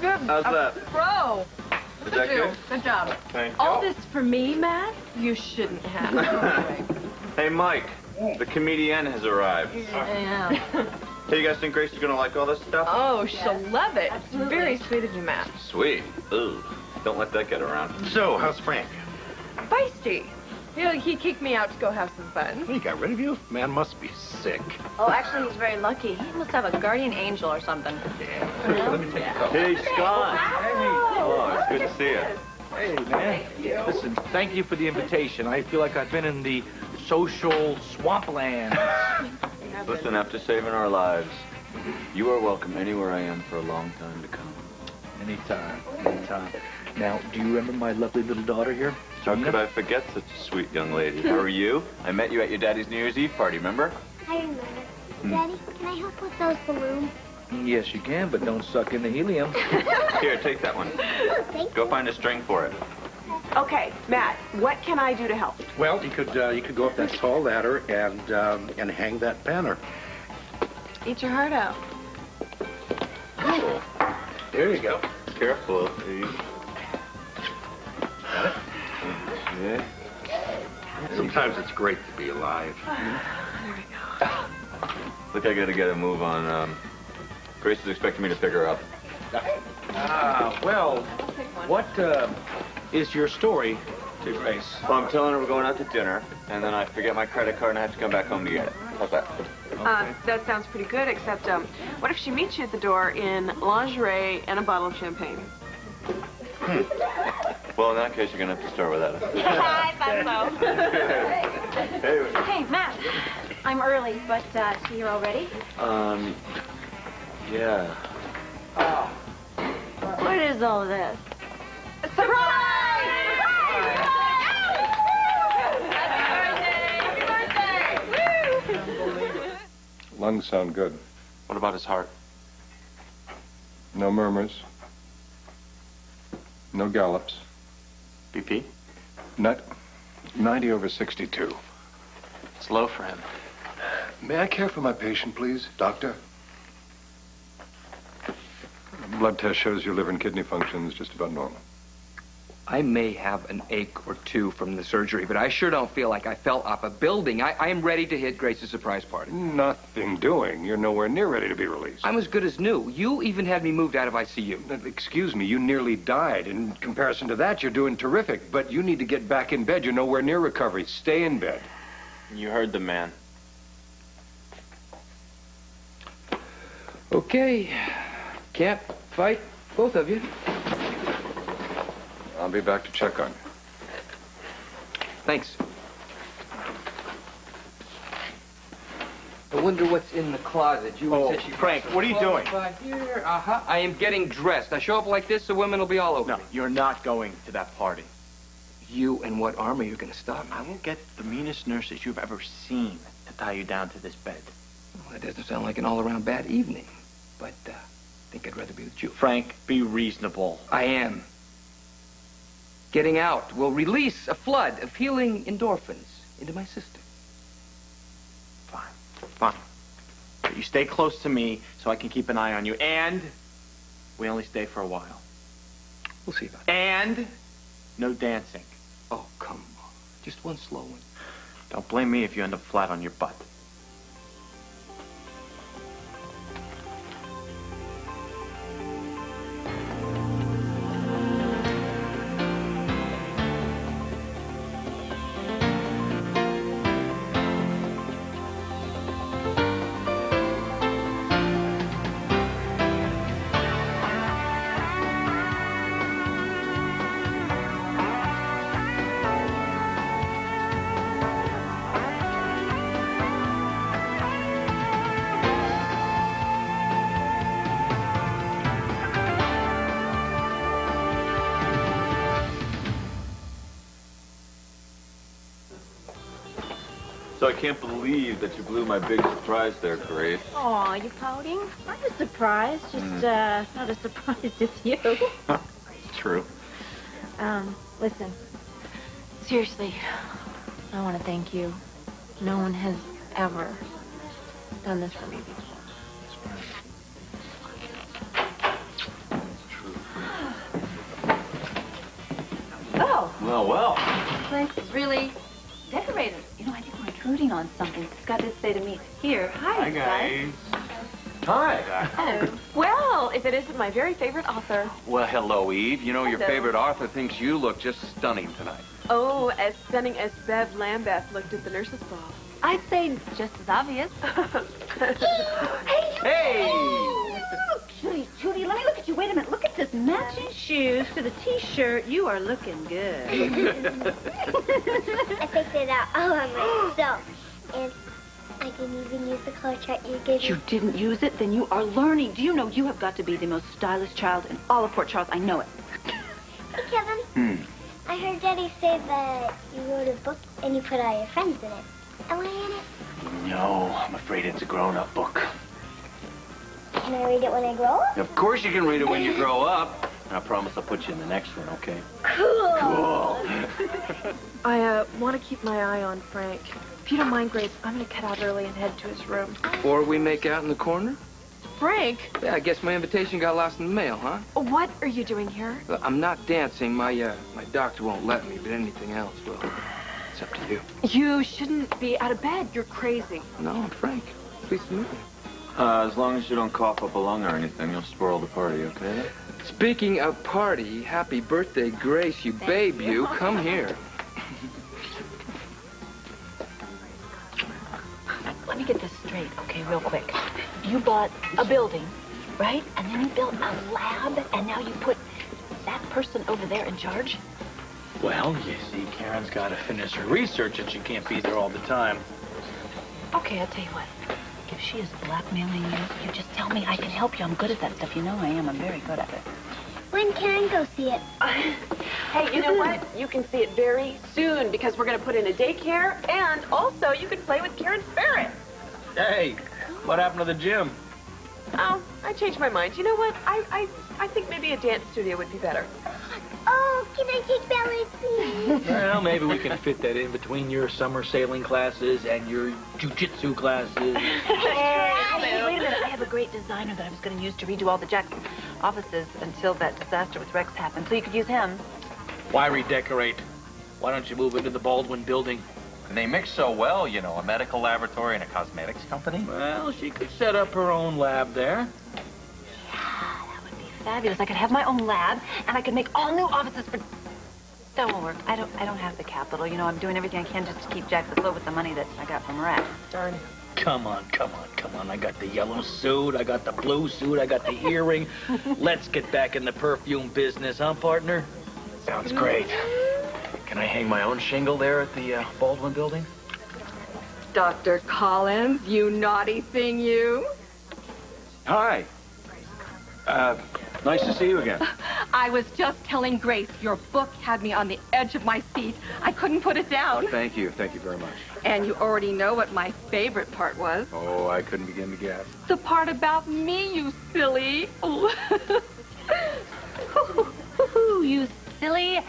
Good. How's that? Pro. Is that good? Good job. Thank you. All this for me, Matt? You shouldn't have. Hey, Mike. The comedian has arrived. Yeah. Hey, you guys think Grace is gonna like all this stuff? Oh, she'll love it. It's very sweet of you, Matt. Sweet. Ooh. Don't let that get around. So, how's Frank? Feisty. He kicked me out to go have some fun. He got rid of you? Man must be sick. Oh, actually, he's very lucky. He must have a guardian angel or something. Let me take a couple. Hey, Scott. Oh, it's good to see you. Hey, man. Listen, thank you for the invitation. I feel like I've been in the social swampland. Listen, after saving our lives, you are welcome anywhere I am for a long time to come. Anytime, anytime. Now, do you remember my lovely little daughter here? How could I forget such a sweet young lady? How are you? I met you at your daddy's New Year's Eve party, remember? I remember. Daddy, can I help with those balloons? Yes, you can, but don't suck in the helium. Here, take that one. Go find a string for it. Okay, Matt, what can I do to help? Well, you could go up that tall ladder and hang that banner. Eat your heart out. Cool. There you go. Careful. Yeah. Sometimes it's great to be alive. There we go. Look, I gotta get a move on. Grace is expecting me to pick her up. Well, what is your story to Grace? Well, I'm telling her we're going out to dinner, and then I forget my credit card and I have to come back home to get it. How's that? That sounds pretty good, except, what if she meets you at the door in lingerie and a bottle of champagne? Well, in that case, you're gonna have to start without it. I thought so. Hey. Hey, Matt. I'm early, but so you're all ready? Yeah. What is all this? Lungs sound good. What about his heart? No murmurs. No gallops. BP? Not 90/62. It's low for him. May I care for my patient, please, doctor? Blood test shows your liver and kidney function is just about normal. I may have an ache or two from the surgery, but I sure don't feel like I fell off a building. I am ready to hit Grace's surprise party. Nothing doing. You're nowhere near ready to be released. I'm as good as new. You even had me moved out of ICU. Excuse me, you nearly died. In comparison to that, you're doing terrific. But you need to get back in bed. You're nowhere near recovery. Stay in bed. You heard the man. Okay. Can't fight both of you. I'll be back to check on you. Thanks. I wonder what's in the closet. You said she Frank, what are you doing? Here. I am getting dressed. I show up like this, the women will be all over No, me. you're not going to that party. You and what arm are you going to stop me? I will get the meanest nurses you've ever seen to tie you down to this bed. Well, that doesn't sound like an all-around bad evening, but I think I'd rather be with you. Frank, be reasonable. I am. Getting out will release a flood of healing endorphins into my system. Fine. But you stay close to me so I can keep an eye on you. And we only stay for a while. We'll see about that. And no dancing. Oh, come on. Just one slow one. Don't blame me if you end up flat on your butt. So I can't believe that you blew my big surprise there, Grace. Aw, you pouting? I'm just surprised. Just, not as surprised as you. True. Listen. Seriously, I want to thank you. No one has ever done this for me before. True. Well, well. This place is really decorated. You know, I think we're intruding on something. Scott did say to me, here, hi, guys. Hi. Hello. Well, if it isn't my very favorite author. Well, hello, Eve. You know, your Hello. favorite author thinks you look just stunning tonight. Oh, as stunning as Bev Lambeth looked at the nurses' ball. I'd say just as obvious. Hey! Judy, let me look at you. Wait a minute. Look at this matching shoes to the T-shirt. You are looking good. I picked it out all on myself. And I didn't even use the color chart you gave me. You didn't use it? Then you are learning. Do you know you have got to be the most stylish child in all of Port Charles? I know it. Hey, Kevin. I heard Daddy say that you wrote a book and you put all your friends in it. Am I in it? No, I'm afraid it's a grown-up book. Can I read it when I grow up? Of course you can read it when you grow up. I promise I'll put you in the next one, okay? Cool. I want to keep my eye on Frank. If you don't mind, Grace, I'm going to cut out early and head to his room. Before we make out in the corner? Frank, Yeah, I guess my invitation got lost in the mail, huh? what are you doing here? Well, I'm not dancing. My doctor won't let me, but anything else, well, it's up to you. You shouldn't be out of bed. You're crazy. No, I'm Frank. Pleased to meet you. As long as you don't cough up a lung or anything, you'll spoil the party, okay? Speaking of party, happy birthday, Grace, you babe, you. Come here. Let me get this straight, okay, real quick. You bought a building, right? And then you built a lab, and now you put that person over there in charge? Well, you see, Karen's got to finish her research, and she can't be there all the time. Okay, I'll tell you what. If she is blackmailing you, you just tell me. I can help you. I'm good at that stuff. You know I am. I'm very good at it. When can I go see it? Hey, you know what? You can see it very soon because we're going to put in a daycare, and also you can play with Karen's ferret. Hey, what happened to the gym? Oh, I changed my mind. You know what? I think maybe a dance studio would be better. Oh, can I take ballet, please? Well, maybe we can fit that in between your summer sailing classes and your jujitsu classes. Hey, wait a minute. I have a great designer that I was going to use to redo all the Jackson offices until that disaster with Rex happened, so you could use him. Why redecorate? Why don't you move into the Baldwin building? And they mix so well, you know, a medical laboratory and a cosmetics company. Well, she could set up her own lab there. Fabulous. I could have my own lab, and I could make all new offices for... That won't work. I don't have the capital. You know, I'm doing everything I can just to keep Jack afloat with the money that I got from Rex. Darn. Come on. I got the yellow suit, I got the blue suit, I got the earring. Let's get back in the perfume business, huh, partner? Sounds great. Can I hang my own shingle there at the Baldwin building? Dr. Collins, you naughty thing, you. Hi. Nice to see you again. I was just telling Grace, your book had me on the edge of my seat. I couldn't put it down. Thank you very much. And you already know what my favorite part was. Oh, I couldn't begin to guess. The part about me, you silly. You silly.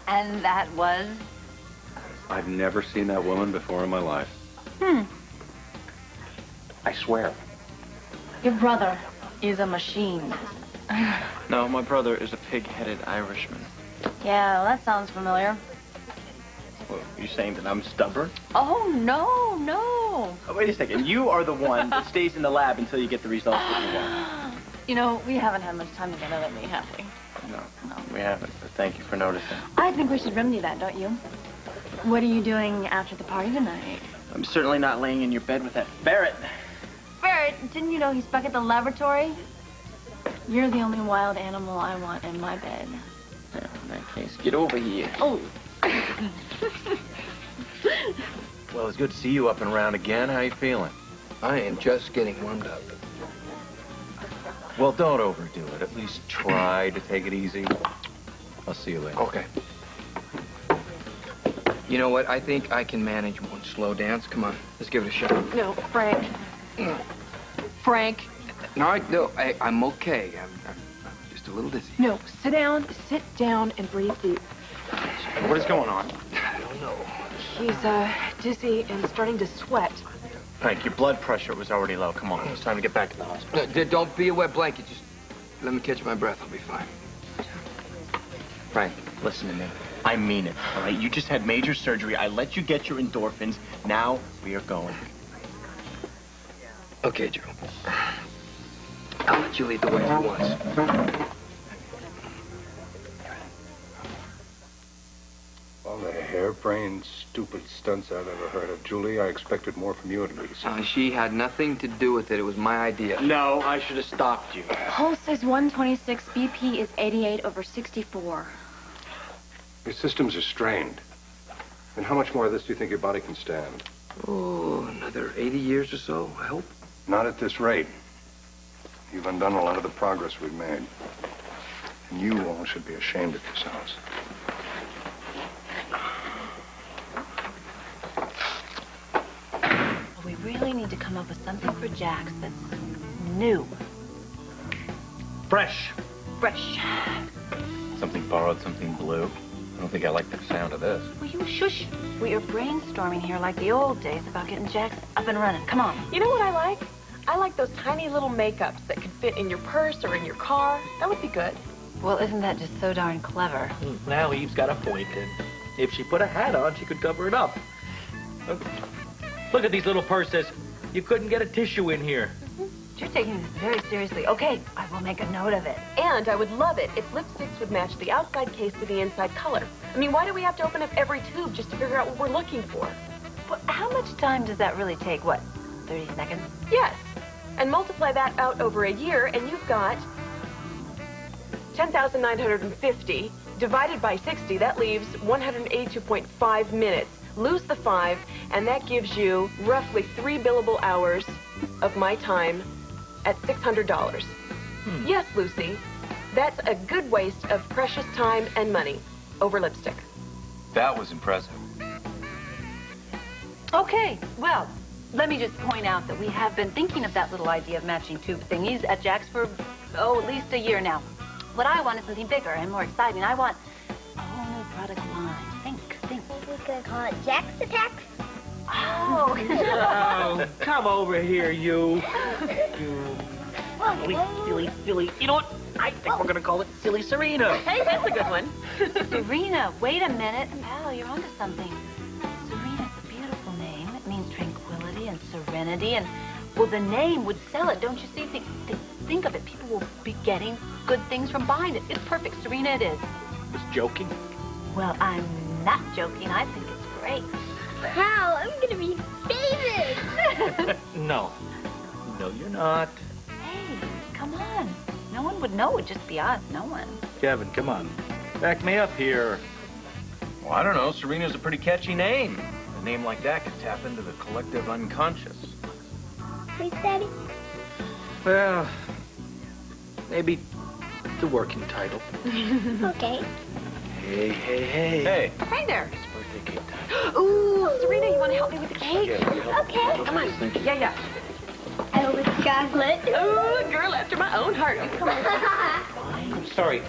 And that was? I've never seen that woman before in my life. I swear. Your brother is a machine. No, my brother is a pig-headed Irishman. Yeah, well, that sounds familiar. Well, you saying that I'm stubborn? Oh, no. Oh, wait a second. You are the one that stays in the lab until you get the results that you want. You know, we haven't had much time together lately, have we? No, we haven't, but thank you for noticing. I think we should remedy that, don't you? What are you doing after the party tonight? I'm certainly not laying in your bed with that ferret. Ferret, didn't you know he's back at the laboratory? You're the only wild animal I want in my bed. Yeah, in that case, get over here. Oh. Well, it's good to see you up and around again. How you feeling? I am just getting warmed up. Well, don't overdo it. At least try to take it easy. I'll see you later. Okay. You know what? I think I can manage one slow dance. Come on, let's give it a shot. No, Frank. Frank. No, I'm okay. I'm just a little dizzy. No, sit down and breathe deep. What is going on? I don't know. He's dizzy and starting to sweat. Frank, your blood pressure was already low. Come on, it's time to get back to the hospital. Don't be a wet blanket. Just let me catch my breath. I'll be fine. Frank, listen to me. I mean it, all right? You just had major surgery. I let you get your endorphins. Now we are going. Okay, Joe. I'll let you lead the way for once. All the harebrained, stupid stunts I've ever heard of. Julie, I expected more from you at least. She had nothing to do with it. It was my idea. No, I should have stopped you. Pulse is 126, BP is 88/64. Your systems are strained. And how much more of this do you think your body can stand? Oh, another 80 years or so, I hope. Not at this rate. You've undone a lot of the progress we've made. And you all should be ashamed of yourselves. We really need to come up with something for Jax that's new. Fresh. Fresh. Something borrowed, something blue. I don't think I like the sound of this. Will you shush? We are brainstorming here like the old days about getting Jax up and running. Come on. You know what I like? I like those tiny little makeups that could fit in your purse or in your car. That would be good. Well, isn't that just so darn clever? Now Eve's got a point, and if she put a hat on, she could cover it up. Look at these little purses. You couldn't get a tissue in here. You're taking this very seriously. Okay, I will make a note of it. And I would love it if lipsticks would match the outside case to the inside color. I mean, why do we have to open up every tube just to figure out what we're looking for? Well, how much time does that really take? What, 30 seconds? Yes. And multiply that out over a year, and you've got 10,950 divided by 60. That leaves 182.5 minutes. Lose the 5, and that gives you roughly 3 billable hours of my time at $600. Yes, Lucy, that's a good waste of precious time and money over lipstick. That was impressive. Okay, well, let me just point out that we have been thinking of that little idea of matching tube thingies at Jack's for, at least a year now. What I want is something bigger and more exciting. I want a whole new product line. Think. We could call it Jack's Attacks. Oh. Oh, come over here, you. Silly. You know what? I think we're going to call it Silly Serena. Hey, that's a good one. Serena, wait a minute. Pal, you're onto something. Serena's a beautiful name. It means tranquility and serenity. And, well, the name would sell it, don't you see? Think of it. People will be getting good things from buying it. It's perfect. Serena it is. Just joking. Well, I'm not joking. I think it's great. Wow, I'm gonna be famous. No, you're not. Hey, come on. No one would know. It'd just be us. No one. Kevin, come on. Back me up here. Well, I don't know. Serena's a pretty catchy name. A name like that could tap into the collective unconscious. Please, Daddy. Well, maybe the working title. Okay. Hey. Hey. Hey there. It's birthday cake time. Ooh, Serena, you want to help me with the cake? Okay. Come on. Yeah. I hope it's chocolate. Ooh, girl after my own heart. You come on. Sorry.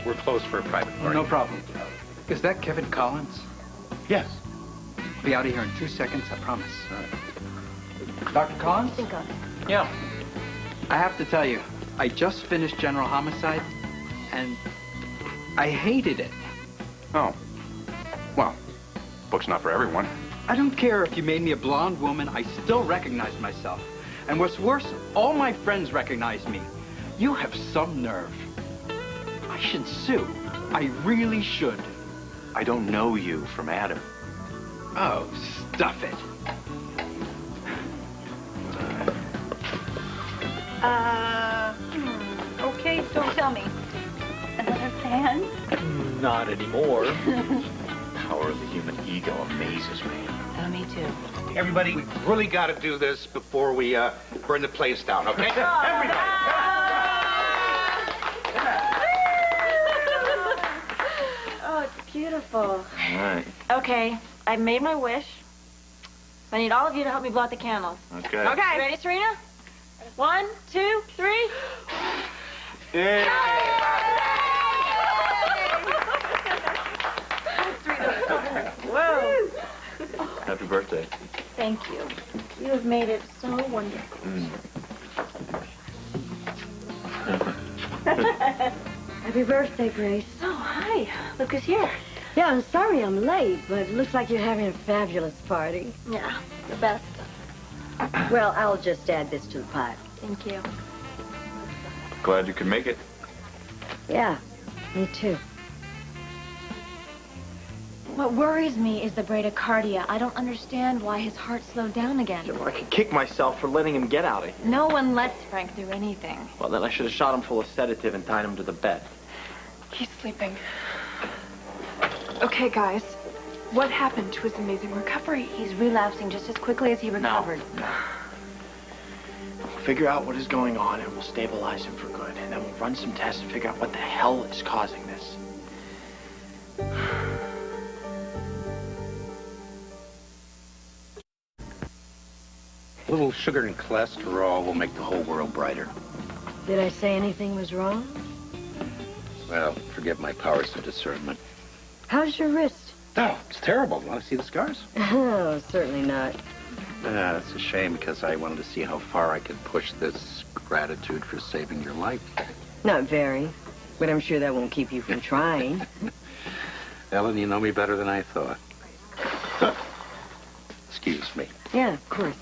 We're closed for a private party. No problem. Is that Kevin Collins? Yes. Be out of here in 2 seconds, I promise. All right. Dr. Collins? Think of it. Yeah. I have to tell you, I just finished General Homicide, and I hated it. Oh. Well, book's not for everyone. I don't care if you made me a blonde woman, I still recognize myself. And what's worse, all my friends recognize me. You have some nerve. I should sue. I really should. I don't know you from Adam. Oh, stuff it. Okay, don't tell me. Another fan? Not anymore. The power of the human ego amazes me. Oh, me too. Everybody, we really got to do this before we burn the place down, okay? Everybody! Oh, it's beautiful. All right. Okay, I made my wish. I need all of you to help me blow out the candles. Okay. Okay. Ready, Serena? 1, 2, 3. Yay! Whoa. Happy birthday. Thank you. You have made it so wonderful. Happy birthday, Grace. Oh, hi. Look who's here. Yeah, I'm sorry I'm late, but it looks like you're having a fabulous party. Yeah, the best. Well, I'll just add this to the pie. Thank you. Glad you could make it. Yeah, me too. What worries me is the bradycardia. I don't understand why his heart slowed down again. Well, I could kick myself for letting him get out of here. No one lets Frank do anything. Well, then I should have shot him full of sedative and tied him to the bed. He's sleeping. Okay, guys. What happened to his amazing recovery? He's relapsing just as quickly as he recovered. No. We'll figure out what is going on and we'll stabilize him for good. And then we'll run some tests and figure out what the hell is causing this. A little sugar and cholesterol will make the whole world brighter. Did I say anything was wrong? Well, forgive my powers of discernment. How's your wrist? Oh, it's terrible. Want to see the scars? Oh, certainly not. It's a shame because I wanted to see how far I could push this gratitude for saving your life. Not very, but I'm sure that won't keep you from trying. Ellen, you know me better than I thought. Excuse me. Yeah, of course.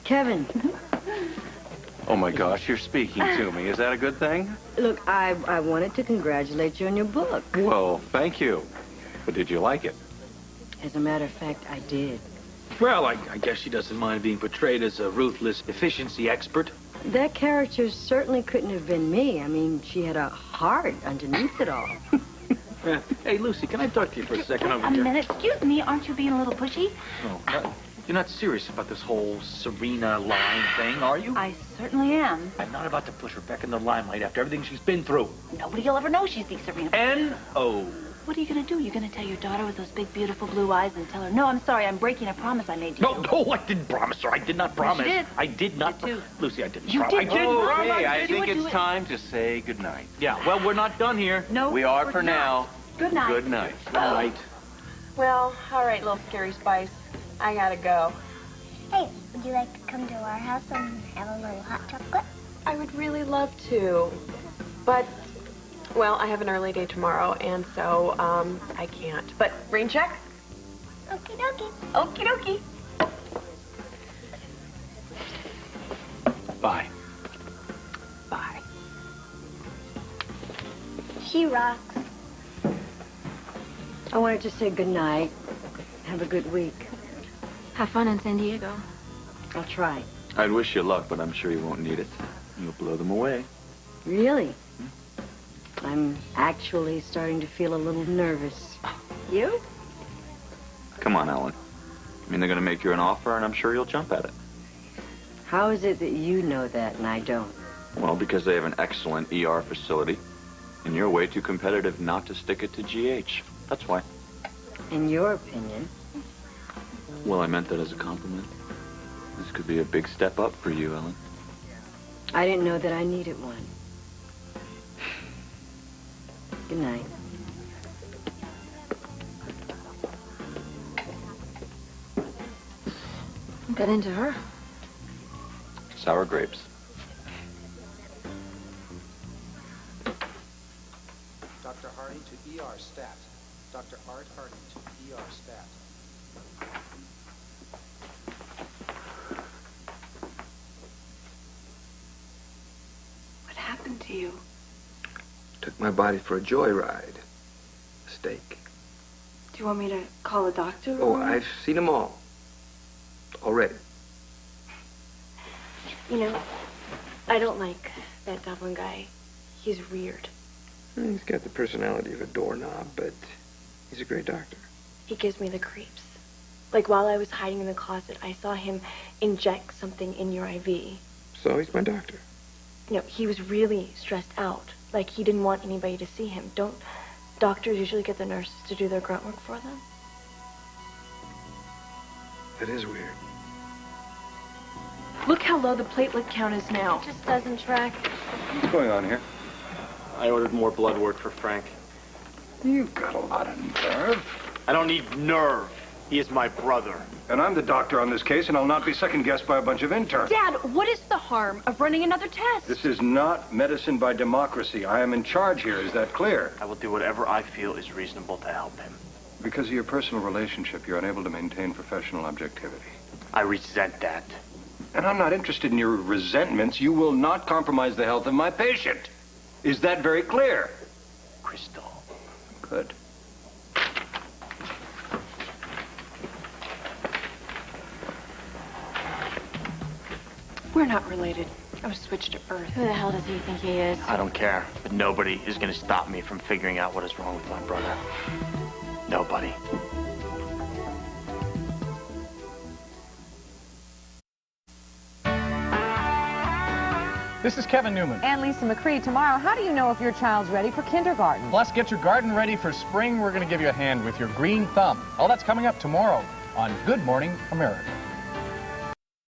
Kevin. Oh my gosh, you're speaking to me. Is that a good thing? Look, I wanted to congratulate you on your book. Well, thank you. But did you like it? As a matter of fact, I did. Well, I guess she doesn't mind being portrayed as a ruthless efficiency expert. That character certainly couldn't have been me. I mean, she had a heart underneath it all. Hey, Lucy, can I talk to you for a second over A here? minute. Excuse me, aren't you being a little pushy? No, you're not serious about this whole Serena line thing, are you? I certainly am. I'm not about to push her back in the limelight after everything she's been through. Nobody will ever know she's the Serena. N-O. What are you going to do? You're going to tell your daughter with those big, beautiful blue eyes and tell her, no, I'm sorry, I'm breaking a promise I made to you. No, I didn't promise her. I did not promise. You did. I did not. You did too. Lucy, I didn't You promise. did. I did. Oh, promise. okay, I You think would do it's it. time to say goodnight. Yeah, well, we're not done here. No, We are we're for not. now. Good night. Good night. All right. Well, all right, little scary spice. I gotta go. Hey, would you like to come to our house and have a little hot chocolate? I would really love to, but, well, I have an early day tomorrow, and so, I can't. But, rain check? Okie dokie. Okie dokie. Bye. Bye. She rocks. I wanted to say goodnight. Have a good week. Have fun in San Diego. I'll try. I'd wish you luck, but I'm sure you won't need it. You'll blow them away. Really? I'm actually starting to feel a little nervous. You? Come on, Ellen. I mean, they're going to make you an offer, and I'm sure you'll jump at it. How is it that you know that and I don't? Well, because they have an excellent ER facility, and you're way too competitive not to stick it to GH. That's why. In your opinion? Well, I meant that as a compliment. This could be a big step up for you, Ellen. I didn't know that I needed one. Good night. Got into her. Sour grapes. Dr. Harding to ER stat. Dr. Art Harding to ER stat. What happened to you? Took my body for a joyride. Mistake. Do you want me to call a doctor? Oh, or- I've seen them all. Already. You know, I don't like that Dublin guy. He's weird. He's got the personality of a doorknob, but he's a great doctor. He gives me the creeps. Like, while I was hiding in the closet, I saw him inject something in your IV. So he's my doctor. You know, he was really stressed out. Like, he didn't want anybody to see him. Don't doctors usually get the nurses to do their grunt work for them? That is weird. Look how low the platelet count is now. It just doesn't track. What's going on here? I ordered more blood work for Frank. You've got a lot of nerve. I don't need nerve. He is my brother. And I'm the doctor on this case, and I'll not be second-guessed by a bunch of interns. Dad, what is the harm of running another test? This is not medicine by democracy. I am in charge here. Is that clear? I will do whatever I feel is reasonable to help him. Because of your personal relationship, you're unable to maintain professional objectivity. I resent that. And I'm not interested in your resentments. You will not compromise the health of my patient. Is that very clear? Crystal. Good. We're not related. I was switched to Earth. Who the hell does he think he is? I don't care, but nobody is going to stop me from figuring out what is wrong with my brother. Nobody. This is Kevin Newman. And Lisa McCree. Tomorrow, how do you know if your child's ready for kindergarten? Plus, get your garden ready for spring. We're going to give you a hand with your green thumb. All that's coming up tomorrow on Good Morning America.